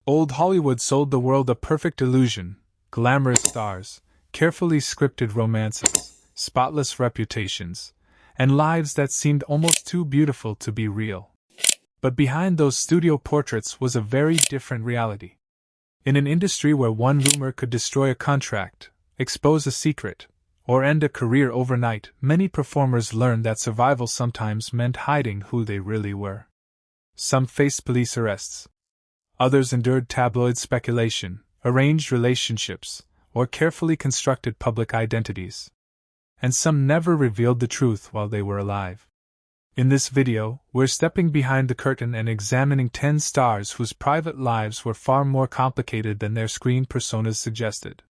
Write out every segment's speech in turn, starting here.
Old Hollywood sold the world a perfect illusion: glamorous stars, carefully scripted romances, spotless reputations, and lives that seemed almost too beautiful to be real. But behind those studio portraits was a very different reality. In an industry where one rumor could destroy a contract, expose a secret, or end a career overnight, many performers learned that survival sometimes meant hiding who they really were. Some faced police arrests. Others endured tabloid speculation, arranged relationships, or carefully constructed public identities. And some never revealed the truth while they were alive. In this video, we're stepping behind the curtain and examining 10 stars whose private lives were far more complicated than their screen personas suggested.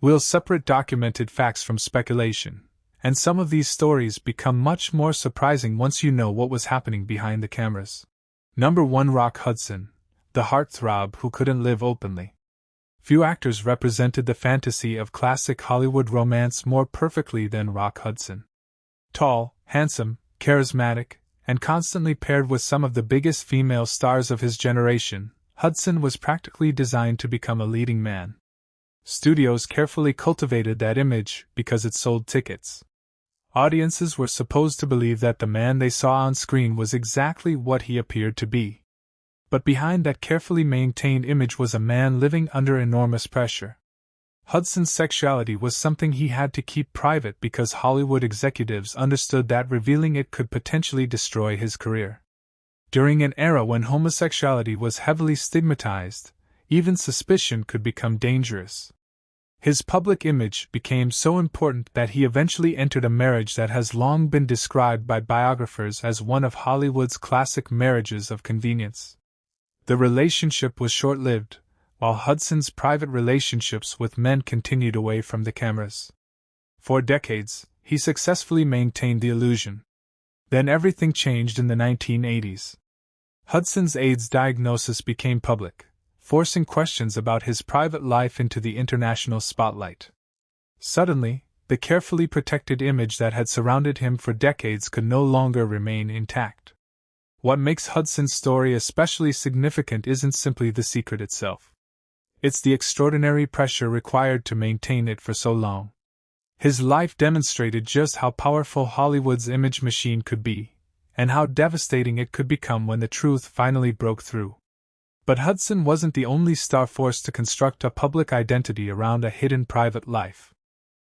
We'll separate documented facts from speculation, and some of these stories become much more surprising once you know what was happening behind the cameras. Number 1. Rock Hudson, the heartthrob who couldn't live openly. Few actors represented the fantasy of classic Hollywood romance more perfectly than Rock Hudson. Tall, handsome, charismatic, and constantly paired with some of the biggest female stars of his generation, Hudson was practically designed to become a leading man. Studios carefully cultivated that image because it sold tickets. Audiences were supposed to believe that the man they saw on screen was exactly what he appeared to be. But behind that carefully maintained image was a man living under enormous pressure. Hudson's sexuality was something he had to keep private because Hollywood executives understood that revealing it could potentially destroy his career. During an era when homosexuality was heavily stigmatized, even suspicion could become dangerous. His public image became so important that he eventually entered a marriage that has long been described by biographers as one of Hollywood's classic marriages of convenience. The relationship was short-lived, while Hudson's private relationships with men continued away from the cameras. For decades, he successfully maintained the illusion. Then everything changed in the 1980s. Hudson's AIDS diagnosis became public, forcing questions about his private life into the international spotlight. Suddenly, the carefully protected image that had surrounded him for decades could no longer remain intact. What makes Hudson's story especially significant isn't simply the secret itself. It's the extraordinary pressure required to maintain it for so long. His life demonstrated just how powerful Hollywood's image machine could be, and how devastating it could become when the truth finally broke through. But Hudson wasn't the only star forced to construct a public identity around a hidden private life.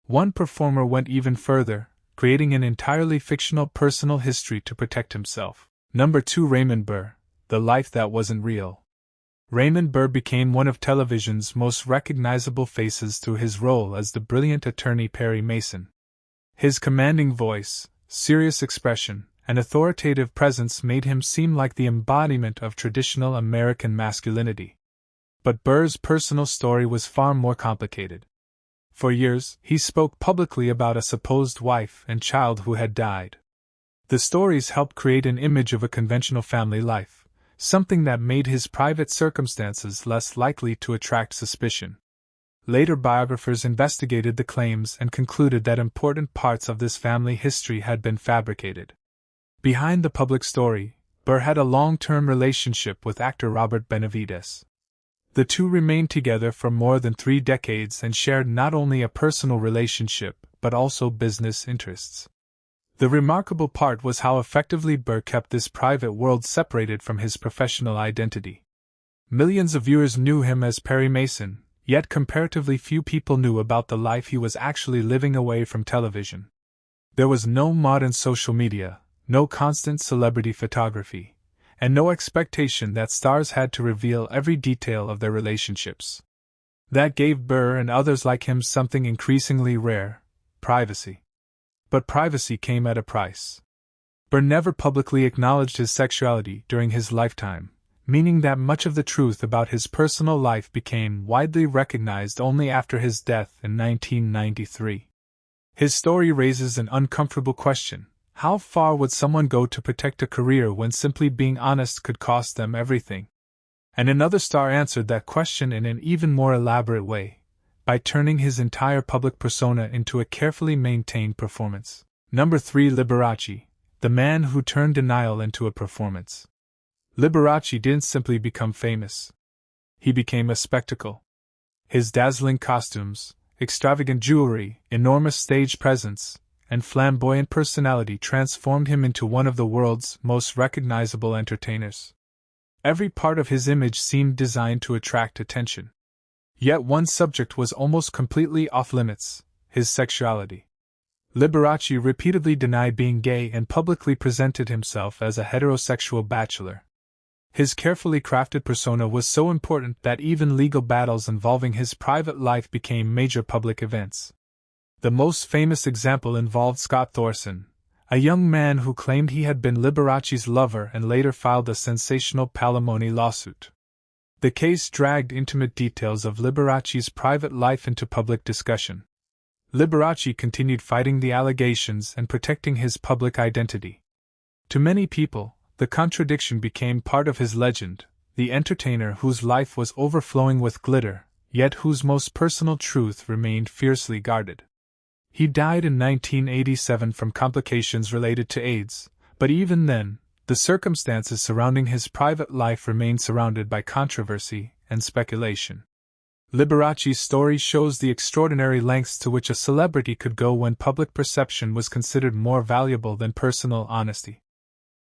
One performer went even further, creating an entirely fictional personal history to protect himself. Number 2. Raymond Burr, the life that wasn't real. Raymond Burr became one of television's most recognizable faces through his role as the brilliant attorney Perry Mason. His commanding voice, serious expression, and authoritative presence made him seem like the embodiment of traditional American masculinity. But Burr's personal story was far more complicated. For years, he spoke publicly about a supposed wife and child who had died. The stories helped create an image of a conventional family life, something that made his private circumstances less likely to attract suspicion. Later biographers investigated the claims and concluded that important parts of this family history had been fabricated. Behind the public story, Burr had a long-term relationship with actor Robert Benavides. The two remained together for more than 3 decades and shared not only a personal relationship but also business interests. The remarkable part was how effectively Burr kept this private world separated from his professional identity. Millions of viewers knew him as Perry Mason, yet comparatively few people knew about the life he was actually living away from television. There was no modern social media, no constant celebrity photography, and no expectation that stars had to reveal every detail of their relationships. That gave Burr and others like him something increasingly rare: privacy. But privacy came at a price. Burr never publicly acknowledged his sexuality during his lifetime, meaning that much of the truth about his personal life became widely recognized only after his death in 1993. His story raises an uncomfortable question: how far would someone go to protect a career when simply being honest could cost them everything? And another star answered that question in an even more elaborate way, by turning his entire public persona into a carefully maintained performance. Number 3. Liberace, the man who turned denial into a performance. Liberace didn't simply become famous. he became a spectacle. His dazzling costumes, extravagant jewelry, enormous stage presence, and flamboyant personality transformed him into one of the world's most recognizable entertainers. Every part of his image seemed designed to attract attention. Yet one subject was almost completely off-limits: his sexuality. Liberace repeatedly denied being gay and publicly presented himself as a heterosexual bachelor. His carefully crafted persona was so important that even legal battles involving his private life became major public events. The most famous example involved Scott Thorson, a young man who claimed he had been Liberace's lover and later filed a sensational palimony lawsuit. The case dragged intimate details of Liberace's private life into public discussion. Liberace continued fighting the allegations and protecting his public identity. To many people, the contradiction became part of his legend, the entertainer whose life was overflowing with glitter, yet whose most personal truth remained fiercely guarded. He died in 1987 from complications related to AIDS, but even then, the circumstances surrounding his private life remained surrounded by controversy and speculation. Liberace's story shows the extraordinary lengths to which a celebrity could go when public perception was considered more valuable than personal honesty.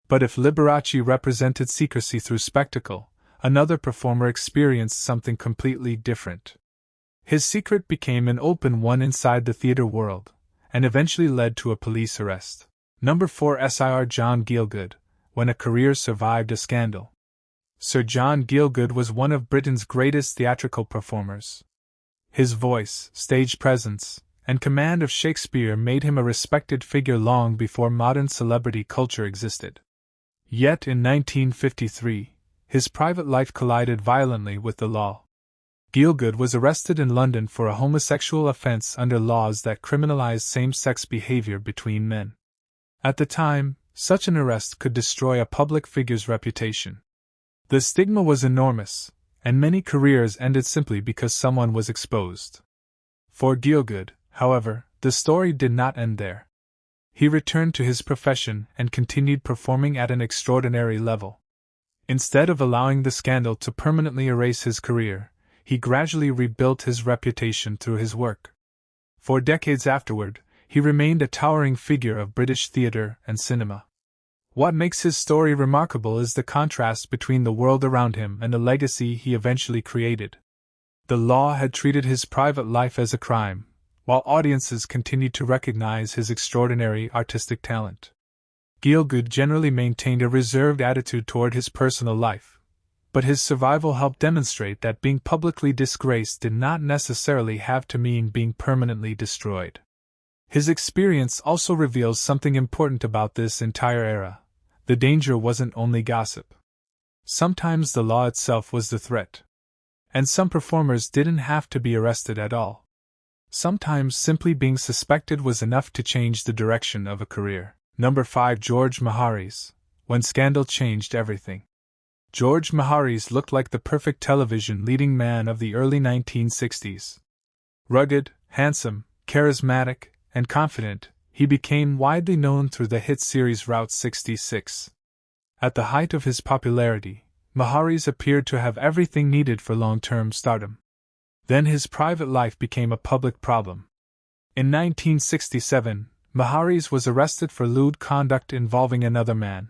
But if Liberace represented secrecy through spectacle, another performer experienced something completely different. His secret became an open one inside the theater world, and eventually led to a police arrest. Number 4. Sir John Gielgud, when a career survived a scandal. Sir John Gielgud was one of Britain's greatest theatrical performers. His voice, stage presence, and command of Shakespeare made him a respected figure long before modern celebrity culture existed. Yet in 1953, his private life collided violently with the law. Gielgud was arrested in London for a homosexual offence under laws that criminalized same-sex behavior between men. At the time, such an arrest could destroy a public figure's reputation. The stigma was enormous, and many careers ended simply because someone was exposed. For Gielgud, however, the story did not end there. He returned to his profession and continued performing at an extraordinary level. Instead of allowing the scandal to permanently erase his career, he gradually rebuilt his reputation through his work. For decades afterward, he remained a towering figure of British theatre and cinema. What makes his story remarkable is the contrast between the world around him and the legacy he eventually created. The law had treated his private life as a crime, while audiences continued to recognize his extraordinary artistic talent. Gielgud generally maintained a reserved attitude toward his personal life, but his survival helped demonstrate that being publicly disgraced did not necessarily have to mean being permanently destroyed. His experience also reveals something important about this entire era. The danger wasn't only gossip. Sometimes the law itself was the threat. And some performers didn't have to be arrested at all. Sometimes simply being suspected was enough to change the direction of a career. Number 5. George Maharis, when scandal changed everything. George Maharis looked like the perfect television leading man of the early 1960s. Rugged, handsome, charismatic, and confident, he became widely known through the hit series Route 66. At the height of his popularity, Maharis appeared to have everything needed for long-term stardom. Then his private life became a public problem. In 1967, Maharis was arrested for lewd conduct involving another man.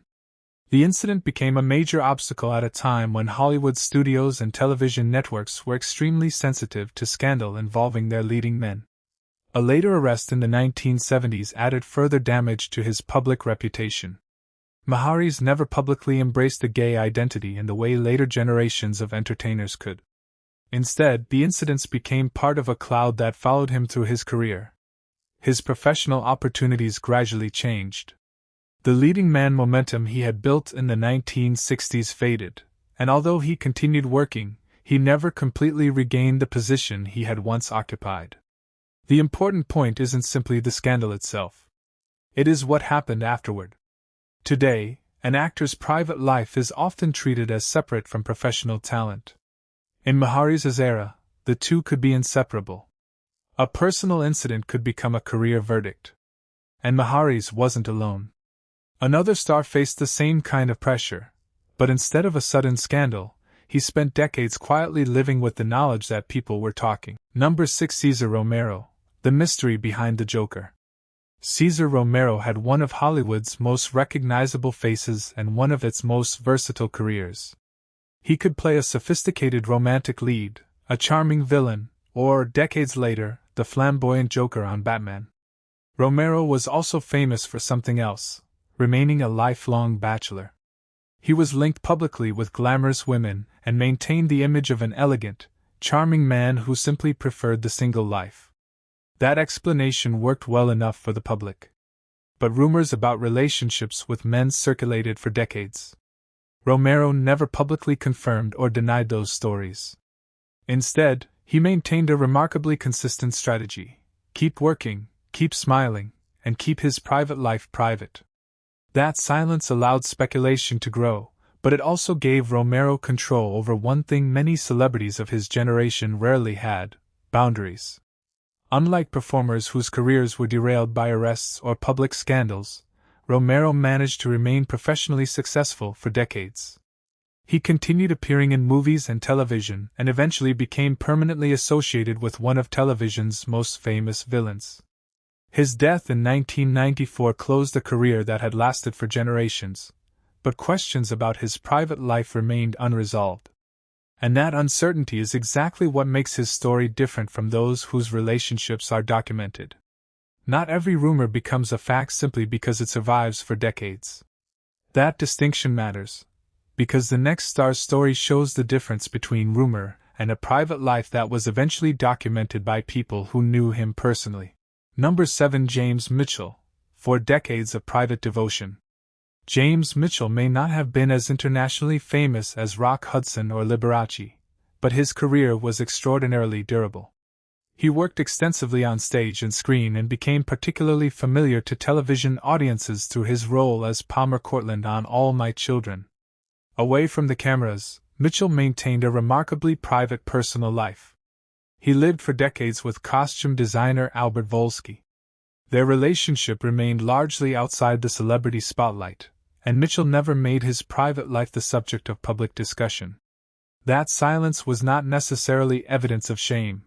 The incident became a major obstacle at a time when Hollywood studios and television networks were extremely sensitive to scandal involving their leading men. A later arrest in the 1970s added further damage to his public reputation. Maharis never publicly embraced the gay identity in the way later generations of entertainers could. Instead, the incidents became part of a cloud that followed him through his career. His professional opportunities gradually changed. The leading man momentum he had built in the 1960s faded, and although he continued working, he never completely regained the position he had once occupied. The important point isn't simply the scandal itself. It is what happened afterward. Today, an actor's private life is often treated as separate from professional talent. In Maharis's era, the two could be inseparable. A personal incident could become a career verdict. And Maharis wasn't alone. Another star faced the same kind of pressure, but instead of a sudden scandal, he spent decades quietly living with the knowledge that people were talking. Number 6. Cesar Romero, the mystery behind the Joker. Cesar Romero had one of Hollywood's most recognizable faces and one of its most versatile careers. He could play a sophisticated romantic lead, a charming villain, or, decades later, the flamboyant Joker on Batman. Romero was also famous for something else, remaining a lifelong bachelor. He was linked publicly with glamorous women and maintained the image of an elegant, charming man who simply preferred the single life. That explanation worked well enough for the public. But rumors about relationships with men circulated for decades. Romero never publicly confirmed or denied those stories. Instead, he maintained a remarkably consistent strategy: keep working, keep smiling, and keep his private life private. That silence allowed speculation to grow, but it also gave Romero control over one thing many celebrities of his generation rarely had: boundaries. Unlike performers whose careers were derailed by arrests or public scandals, Romero managed to remain professionally successful for decades. He continued appearing in movies and television and eventually became permanently associated with one of television's most famous villains. His death in 1994 closed a career that had lasted for generations, but questions about his private life remained unresolved. And that uncertainty is exactly what makes his story different from those whose relationships are documented. Not every rumor becomes a fact simply because it survives for decades. That distinction matters, because the next star's story shows the difference between rumor and a private life that was eventually documented by people who knew him personally. Number 7. James Mitchell, 4 decades of private devotion. James Mitchell may not have been as internationally famous as Rock Hudson or Liberace, but his career was extraordinarily durable. He worked extensively on stage and screen and became particularly familiar to television audiences through his role as Palmer Cortland on All My Children. Away from the cameras, Mitchell maintained a remarkably private personal life. He lived for decades with costume designer Albert Volsky. Their relationship remained largely outside the celebrity spotlight, and Mitchell never made his private life the subject of public discussion. That silence was not necessarily evidence of shame.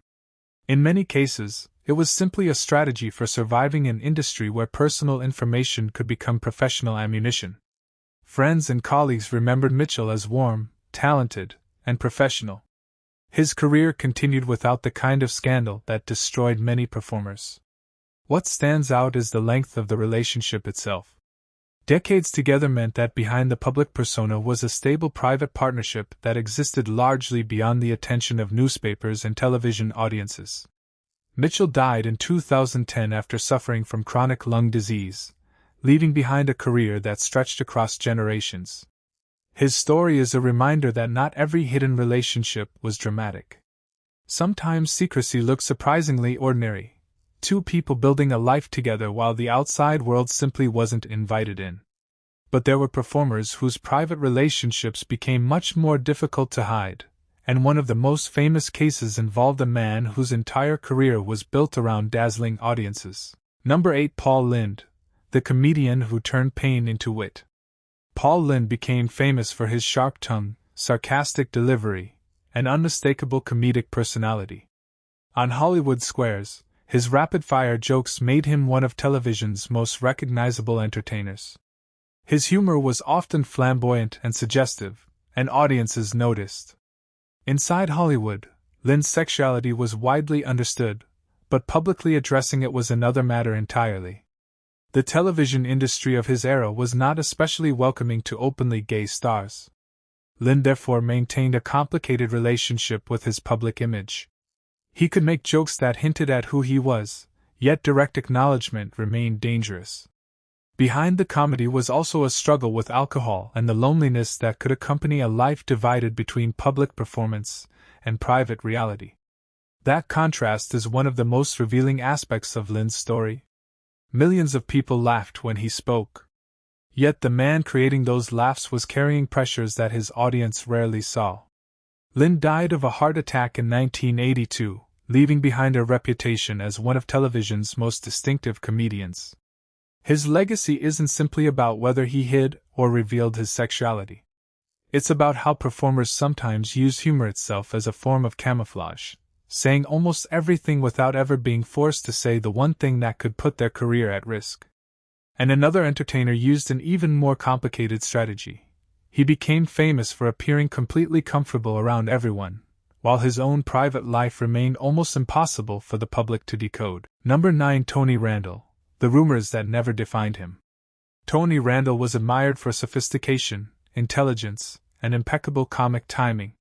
In many cases, it was simply a strategy for surviving an industry where personal information could become professional ammunition. Friends and colleagues remembered Mitchell as warm, talented, and professional. His career continued without the kind of scandal that destroyed many performers. What stands out is the length of the relationship itself. Decades together meant that behind the public persona was a stable private partnership that existed largely beyond the attention of newspapers and television audiences. Mitchell died in 2010 after suffering from chronic lung disease, leaving behind a career that stretched across generations. His story is a reminder that not every hidden relationship was dramatic. Sometimes secrecy looked surprisingly ordinary, two people building a life together while the outside world simply wasn't invited in. But there were performers whose private relationships became much more difficult to hide, and one of the most famous cases involved a man whose entire career was built around dazzling audiences. Number 8. Paul Lynde, the comedian who turned pain into wit. Paul Lynde became famous for his sharp tongue, sarcastic delivery, and unmistakable comedic personality. On Hollywood squares, his rapid-fire jokes made him one of television's most recognizable entertainers. His humor was often flamboyant and suggestive, and audiences noticed. Inside Hollywood, Lynde's sexuality was widely understood, but publicly addressing it was another matter entirely. The television industry of his era was not especially welcoming to openly gay stars. Lynde therefore maintained a complicated relationship with his public image. He could make jokes that hinted at who he was, yet direct acknowledgement remained dangerous. Behind the comedy was also a struggle with alcohol and the loneliness that could accompany a life divided between public performance and private reality. That contrast is one of the most revealing aspects of Lynde's story. Millions of people laughed when he spoke. Yet the man creating those laughs was carrying pressures that his audience rarely saw. Lynde died of a heart attack in 1982, leaving behind a reputation as one of television's most distinctive comedians. His legacy isn't simply about whether he hid or revealed his sexuality. It's about how performers sometimes use humor itself as a form of camouflage, saying almost everything without ever being forced to say the one thing that could put their career at risk. And another entertainer used an even more complicated strategy. He became famous for appearing completely comfortable around everyone, while his own private life remained almost impossible for the public to decode. Number 9. Tony Randall. The rumors that never defined him. Tony Randall was admired for sophistication, intelligence, and impeccable comic timing.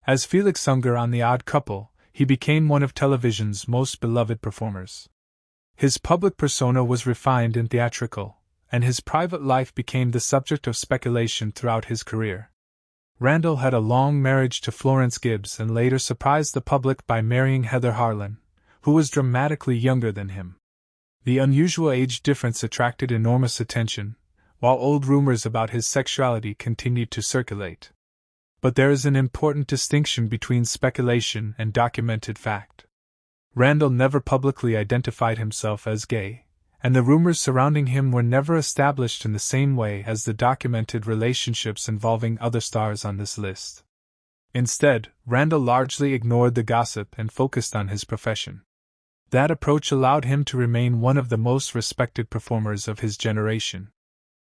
As Felix Unger on The Odd Couple, he became one of television's most beloved performers. His public persona was refined and theatrical, and his private life became the subject of speculation throughout his career. Randall had a long marriage to Florence Gibbs and later surprised the public by marrying Heather Harlan, who was dramatically younger than him. The unusual age difference attracted enormous attention, while old rumors about his sexuality continued to circulate. But there is an important distinction between speculation and documented fact. Randall never publicly identified himself as gay, and the rumors surrounding him were never established in the same way as the documented relationships involving other stars on this list. Instead, Randall largely ignored the gossip and focused on his profession. That approach allowed him to remain one of the most respected performers of his generation.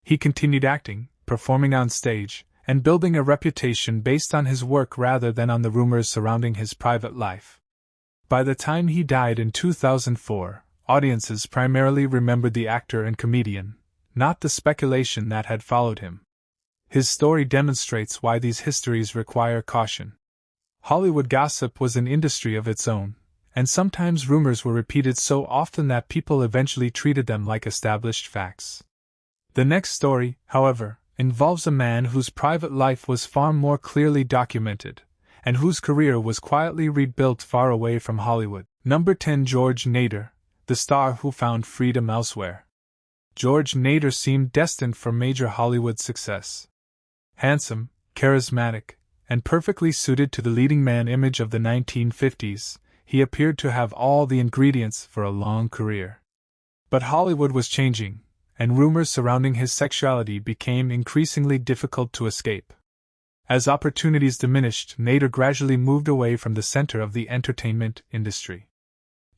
He continued acting, performing on stage, and building a reputation based on his work rather than on the rumors surrounding his private life. By the time he died in 2004, audiences primarily remembered the actor and comedian, not the speculation that had followed him. His story demonstrates why these histories require caution. Hollywood gossip was an industry of its own, and sometimes rumors were repeated so often that people eventually treated them like established facts. The next story, however, involves a man whose private life was far more clearly documented, and whose career was quietly rebuilt far away from Hollywood. Number 10. George Nader, the star who found freedom elsewhere. George Nader seemed destined for major Hollywood success. Handsome, charismatic, and perfectly suited to the leading man image of the 1950s, he appeared to have all the ingredients for a long career. But Hollywood was changing, and rumors surrounding his sexuality became increasingly difficult to escape. As opportunities diminished, Nader gradually moved away from the center of the entertainment industry.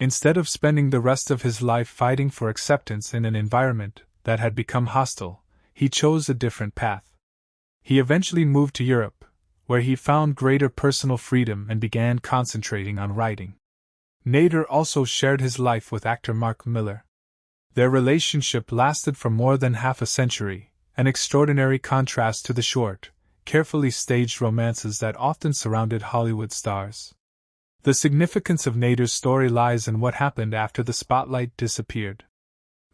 Instead of spending the rest of his life fighting for acceptance in an environment that had become hostile, he chose a different path. He eventually moved to Europe, where he found greater personal freedom and began concentrating on writing. Nader also shared his life with actor Mark Millar. Their relationship lasted for more than half a century, an extraordinary contrast to the short, carefully staged romances that often surrounded Hollywood stars. The significance of Nader's story lies in what happened after the spotlight disappeared.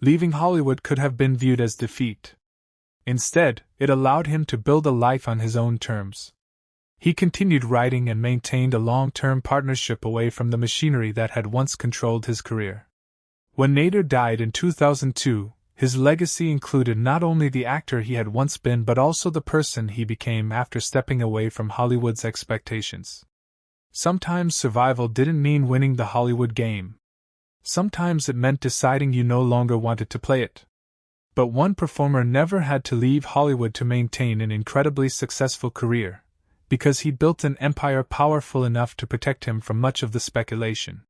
Leaving Hollywood could have been viewed as defeat. Instead, it allowed him to build a life on his own terms. He continued writing and maintained a long-term partnership away from the machinery that had once controlled his career. When Nader died in 2002, his legacy included not only the actor he had once been but also the person he became after stepping away from Hollywood's expectations. Sometimes survival didn't mean winning the Hollywood game. Sometimes it meant deciding you no longer wanted to play it. But one performer never had to leave Hollywood to maintain an incredibly successful career, because he built an empire powerful enough to protect him from much of the speculation.